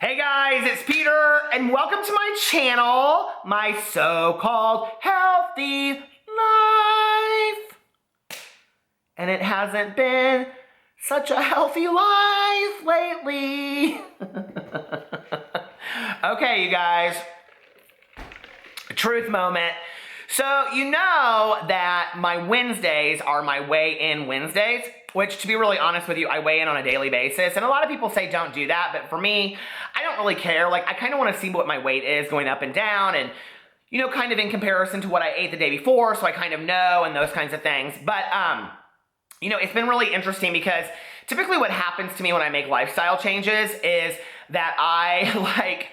Hey guys, it's Peter, and welcome to my channel, my so-called healthy life. And it hasn't been such a healthy life lately. Okay, you guys, truth moment. So you know that my Wednesdays are my weigh-in Wednesdays, which, to be really honest with you, I weigh in on a daily basis. And a lot of people say don't do that, but for me, I don't really care. Like, I kind of want to see what my weight is going up and down and, you know, kind of in comparison to what I ate the day before, so I kind of know and those kinds of things. But, you know, it's been really interesting because typically what happens to me when I make lifestyle changes is that I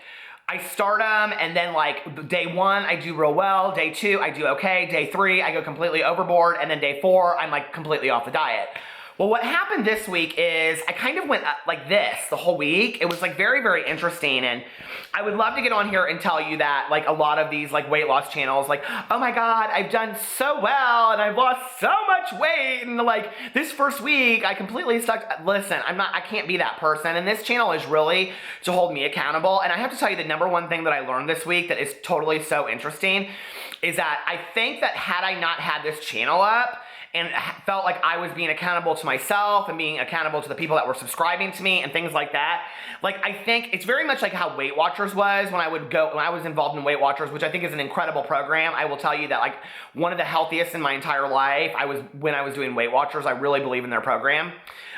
start them, and then like day 1, I do real well. Day 2, I do okay. Day 3, I go completely overboard. And then day 4, I'm like completely off the diet. Well, what happened this week is I kind of went up like this the whole week. It was like very, very interesting. And I would love to get on here and tell you that like a lot of these like weight loss channels, like, oh my God, I've done so well and I've lost so much weight. And like this first week, I completely stuck. Listen, I can't be that person. And this channel is really to hold me accountable. And I have to tell you the number one thing that I learned this week that is totally so interesting is that I think that had I not had this channel up, and felt like I was being accountable to myself and being accountable to the people that were subscribing to me and things like that. Like, I think it's very much like how Weight Watchers was when I was involved in Weight Watchers, which I think is an incredible program. I will tell you that like one of the healthiest in my entire life, when I was doing Weight Watchers. I really believe in their program.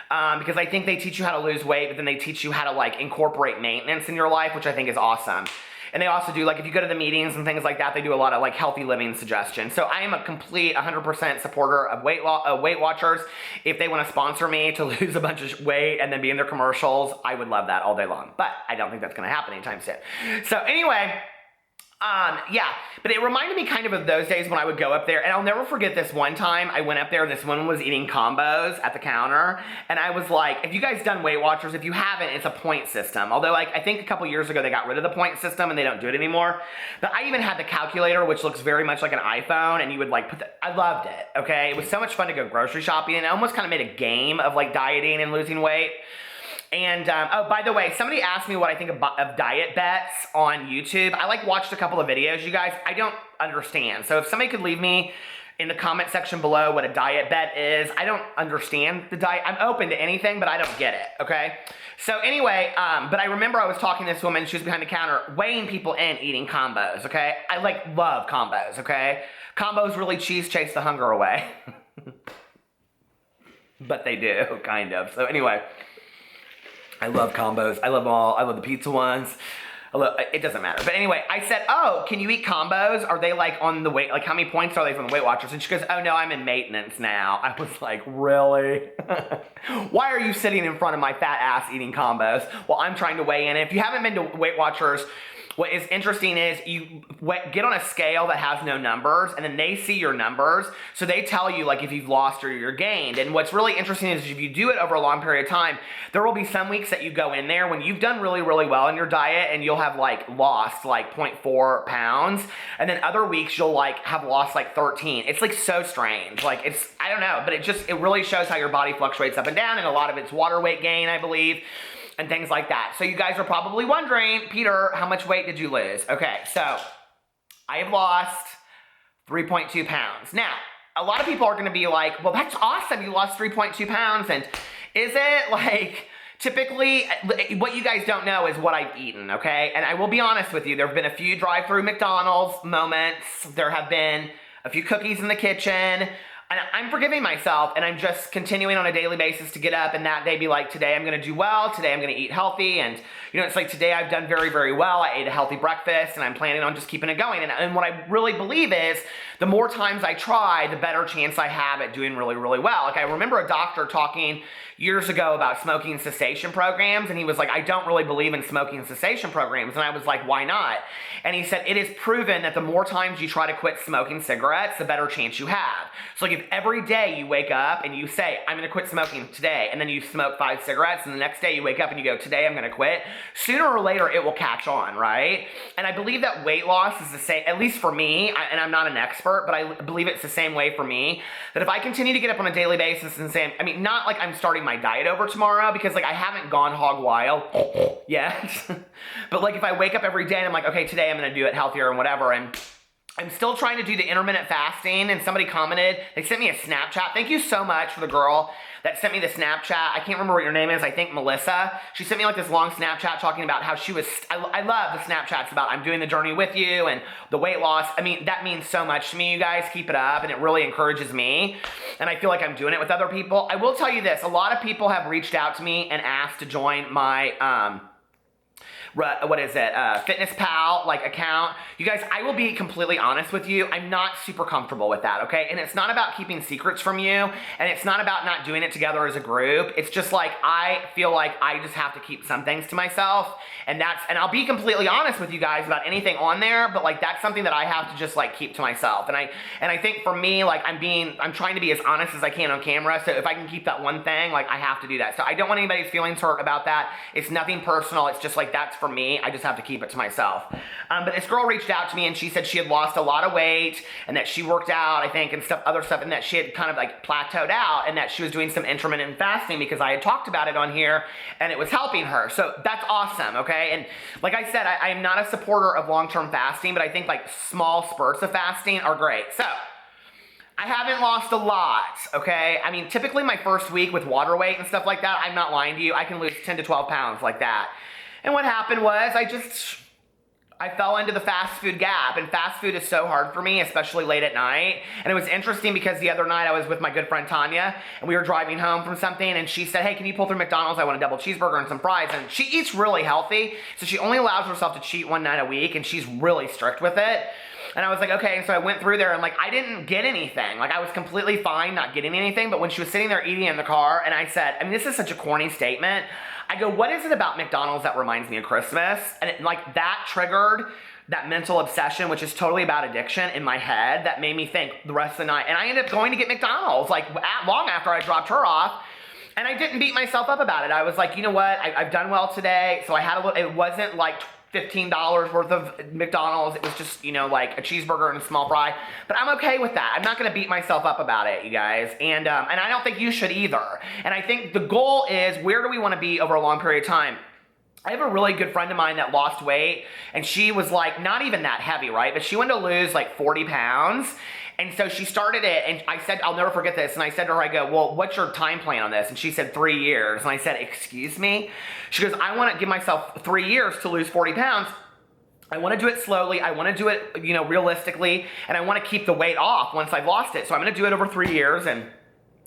Because I think they teach you how to lose weight, but then they teach you how to like incorporate maintenance in your life, which I think is awesome. And they also do, like, if you go to the meetings and things like that, they do a lot of, like, healthy living suggestions. So I am a complete 100% supporter of Weight Watchers. If they want to sponsor me to lose a bunch of weight and then be in their commercials, I would love that all day long. But I don't think that's going to happen anytime soon. So anyway, yeah, but it reminded me kind of those days when I would go up there, and I'll never forget this one time I went up there and this woman was eating combos at the counter, and I was like, if you guys done Weight Watchers, if you haven't, it's a point system. Although, like, I think a couple years ago they got rid of the point system and they don't do it anymore. But I even had the calculator, which looks very much like an iPhone, and you would like I loved it, okay? It was so much fun to go grocery shopping, and I almost kind of made a game of like dieting and losing weight. And, oh, by the way, somebody asked me what I think of diet bets on YouTube. I like watched a couple of videos, you guys. I don't understand. So if somebody could leave me in the comment section below what a diet bet is, I don't understand the diet. I'm open to anything, but I don't get it, okay? So anyway, but I remember I was talking to this woman, she was behind the counter, weighing people in, eating combos, okay? I like love combos, okay? Combos really chase the hunger away. But they do, kind of. So anyway, I love combos. I love them all. I love the pizza ones. It doesn't matter. But anyway, I said, oh, can you eat combos? Are they like on the weight? Like, how many points are they from the Weight Watchers? And she goes, oh, no, I'm in maintenance now. I was like, really? Why are you sitting in front of my fat ass eating combos while I'm trying to weigh in? If you haven't been to Weight Watchers, what is interesting is you get on a scale that has no numbers, and then they see your numbers, so they tell you like if you've lost or you're gained. And what's really interesting is if you do it over a long period of time, there will be some weeks that you go in there when you've done really, really well in your diet, and you'll have like lost like 0.4 pounds, and then other weeks you'll like have lost like 13. It's like so strange. Like I don't know, but it really shows how your body fluctuates up and down, and a lot of it's water weight gain, I believe, and things like that. So you guys are probably wondering, Peter, how much weight did you lose? Okay, so I have lost 3.2 pounds. Now, a lot of people are gonna be like, well, that's awesome, you lost 3.2 pounds, and is it like, typically, what you guys don't know is what I've eaten, okay? And I will be honest with you, there have been a few drive-through McDonald's moments, there have been a few cookies in the kitchen, and I'm forgiving myself, and I'm just continuing on a daily basis to get up and that day be like, today I'm going to do well, today I'm going to eat healthy, and you know, it's like today I've done very, very well. I ate a healthy breakfast, and I'm planning on just keeping it going. And what I really believe is the more times I try, the better chance I have at doing really, really well. Like I remember a doctor talking years ago about smoking cessation programs, and he was like, I don't really believe in smoking cessation programs. And I was like, why not? And he said, it is proven that the more times you try to quit smoking cigarettes, the better chance you have. So like if every day you wake up and you say, I'm going to quit smoking today, and then you smoke 5 cigarettes, and the next day you wake up and you go, today I'm going to quit, sooner or later it will catch on, right? And I believe that weight loss is the same, at least for me, and I'm not an expert, but I believe it's the same way for me, that if I continue to get up on a daily basis and say, I mean, not like I'm starting my diet over tomorrow, because like I haven't gone hog wild yet, but like if I wake up every day and I'm like, okay, today I'm going to do it healthier and whatever, and I'm still trying to do the intermittent fasting, and somebody commented, they sent me a Snapchat. Thank you so much for the girl that sent me the Snapchat. I can't remember what your name is. I think Melissa. She sent me like this long Snapchat talking about how she was, I love the Snapchats about I'm doing the journey with you and the weight loss. I mean, that means so much to me, you guys. Keep it up, and it really encourages me, and I feel like I'm doing it with other people. I will tell you this, a lot of people have reached out to me and asked to join my, Fitness Pal like account. You guys, I will be completely honest with you. I'm not super comfortable with that, okay? And it's not about keeping secrets from you, and it's not about not doing it together as a group. It's just like I feel like I just have to keep some things to myself, and I'll be completely honest with you guys about anything on there, but like that's something that I have to just like keep to myself. And I think for me, like I'm trying to be as honest as I can on camera. So if I can keep that one thing, like I have to do that. So I don't want anybody's feelings hurt about that. It's nothing personal. It's just like that's for me. I just have to keep it to myself. But this girl reached out to me and she said she had lost a lot of weight and that she worked out, I think, and other stuff, and that she had kind of like plateaued out and that she was doing some intermittent fasting because I had talked about it on here and it was helping her. So that's awesome, okay? And like I said, I am not a supporter of long-term fasting, but I think like small spurts of fasting are great. So I haven't lost a lot, okay? I mean, typically my first week with water weight and stuff like that, I'm not lying to you, I can lose 10 to 12 pounds like that. And what happened was I fell into the fast food gap, and fast food is so hard for me, especially late at night. And it was interesting because the other night I was with my good friend Tanya, and we were driving home from something, and she said, hey, can you pull through McDonald's? I want a double cheeseburger and some fries. And she eats really healthy, so she only allows herself to cheat one night a week, and she's really strict with it. And I was like, okay, and so I went through there, and like, I didn't get anything. Like, I was completely fine not getting anything, but when she was sitting there eating in the car, and I said, I mean, this is such a corny statement. I go, what is it about McDonald's that reminds me of Christmas? And it, like, that triggered that mental obsession, which is totally about addiction, in my head that made me think the rest of the night. And I ended up going to get McDonald's, like, long after I dropped her off. And I didn't beat myself up about it. I was like, you know what? I've done well today. So I had a little, it wasn't like $15 worth of McDonald's. It was just, you know, like a cheeseburger and a small fry. But I'm okay with that. I'm not going to beat myself up about it, you guys. And I don't think you should either. And I think the goal is, where do we want to be over a long period of time? I have a really good friend of mine that lost weight, and she was like not even that heavy, right? But she wanted to lose like 40 pounds. And so she started it, and I said, I'll never forget this. And I said to her, I go, well, what's your time plan on this? And she said 3 years. And I said, excuse me? She goes, I want to give myself 3 years to lose 40 pounds. I want to do it slowly. I want to do it, you know, realistically. And I want to keep the weight off once I've lost it. So I'm going to do it over 3 years and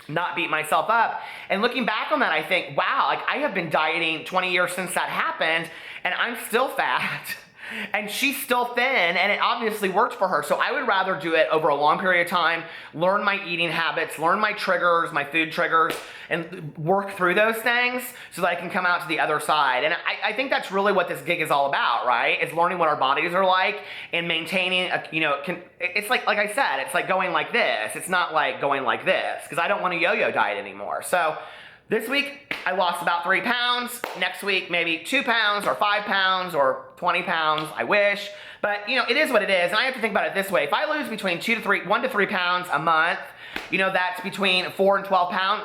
not beat myself up. And looking back on that, I think, wow, like I have been dieting 20 years since that happened, and I'm still fat. And she's still thin, and it obviously worked for her. So I would rather do it over a long period of time, learn my eating habits, learn my triggers, my food triggers, and work through those things so that I can come out to the other side. And I think that's really what this gig is all about, right? It's learning what our bodies are like and maintaining, it's like I said, it's like going like this. It's not like going like this, because I don't want a yo-yo diet anymore. So this week, I lost about 3 pounds. Next week, maybe 2 pounds or 5 pounds or 20 pounds, I wish. But, you know, it is what it is. And I have to think about it this way. If I lose between 1 to 3 pounds a month, you know, that's between 4 and 12 pounds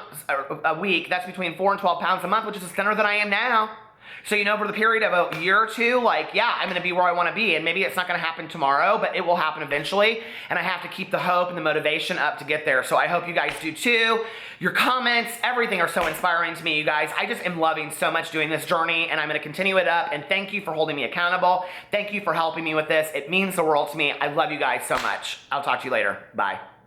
a week. That's between 4 and 12 pounds a month, which is thinner than I am now. So, you know, over the period of a year or two, like, yeah, I'm going to be where I want to be. And maybe it's not going to happen tomorrow, but it will happen eventually. And I have to keep the hope and the motivation up to get there. So I hope you guys do too. Your comments, everything are so inspiring to me, you guys. I just am loving so much doing this journey, and I'm going to continue it up. And thank you for holding me accountable. Thank you for helping me with this. It means the world to me. I love you guys so much. I'll talk to you later. Bye.